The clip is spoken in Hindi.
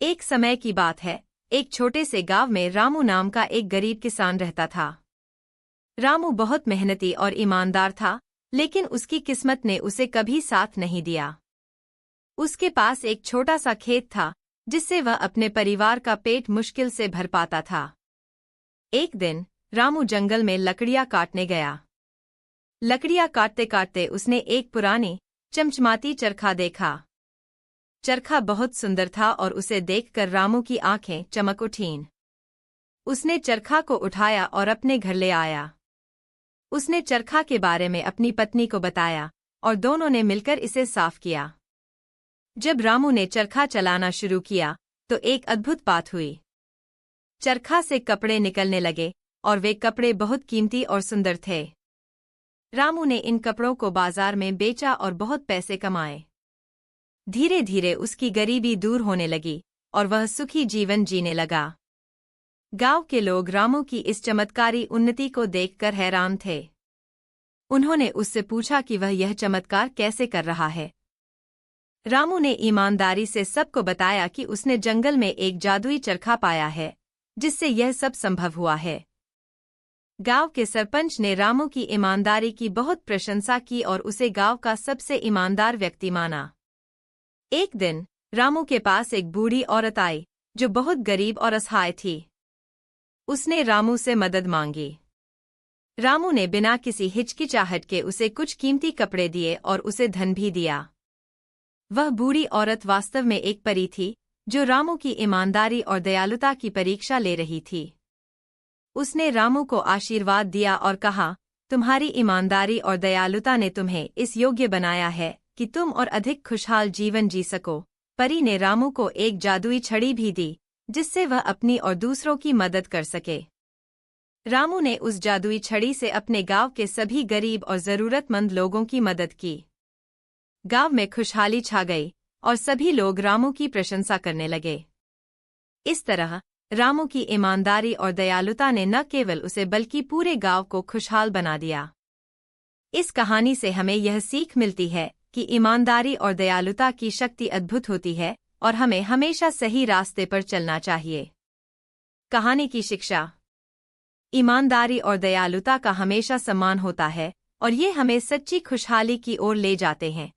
एक समय की बात है, एक छोटे से गांव में रामू नाम का एक गरीब किसान रहता था। रामू बहुत मेहनती और ईमानदार था, लेकिन उसकी किस्मत ने उसे कभी साथ नहीं दिया। उसके पास एक छोटा सा खेत था, जिससे वह अपने परिवार का पेट मुश्किल से भर पाता था। एक दिन रामू जंगल में लकड़ियां काटने गया। लकड़ियां काटते काटते उसने एक पुरानी चमचमाती चरखा देखा। चरखा बहुत सुंदर था और उसे देखकर रामू की आंखें चमक उठीं। उसने चरखा को उठाया और अपने घर ले आया। उसने चरखा के बारे में अपनी पत्नी को बताया और दोनों ने मिलकर इसे साफ किया। जब रामू ने चरखा चलाना शुरू किया तो एक अद्भुत बात हुई। चरखा से कपड़े निकलने लगे और वे कपड़े बहुत कीमती और सुंदर थे। रामू ने इन कपड़ों को बाजार में बेचा और बहुत पैसे कमाए। धीरे धीरे उसकी गरीबी दूर होने लगी और वह सुखी जीवन जीने लगा। गांव के लोग रामू की इस चमत्कारी उन्नति को देखकर हैरान थे। उन्होंने उससे पूछा कि वह यह चमत्कार कैसे कर रहा है। रामू ने ईमानदारी से सबको बताया कि उसने जंगल में एक जादुई चरखा पाया है, जिससे यह सब संभव हुआ है। गांव के सरपंच ने रामू की ईमानदारी की बहुत प्रशंसा की और उसे गांव का सबसे ईमानदार व्यक्ति माना। एक दिन रामू के पास एक बूढ़ी औरत आई, जो बहुत गरीब और असहाय थी। उसने रामू से मदद मांगी। रामू ने बिना किसी हिचकिचाहट के उसे कुछ कीमती कपड़े दिए और उसे धन भी दिया। वह बूढ़ी औरत वास्तव में एक परी थी, जो रामू की ईमानदारी और दयालुता की परीक्षा ले रही थी। उसने रामू को आशीर्वाद दिया और कहा, तुम्हारी ईमानदारी और दयालुता ने तुम्हें इस योग्य बनाया है कि तुम और अधिक खुशहाल जीवन जी सको। परी ने रामू को एक जादुई छड़ी भी दी, जिससे वह अपनी और दूसरों की मदद कर सके। रामू ने उस जादुई छड़ी से अपने गांव के सभी गरीब और जरूरतमंद लोगों की मदद की। गांव में खुशहाली छा गई और सभी लोग रामू की प्रशंसा करने लगे। इस तरह रामू की ईमानदारी और दयालुता ने न केवल उसे बल्कि पूरे गांव को खुशहाल बना दिया। इस कहानी से हमें यह सीख मिलती है कि ईमानदारी और दयालुता की शक्ति अद्भुत होती है और हमें हमेशा सही रास्ते पर चलना चाहिए। कहानी की शिक्षा। ईमानदारी और दयालुता का हमेशा सम्मान होता है और ये हमें सच्ची खुशहाली की ओर ले जाते हैं।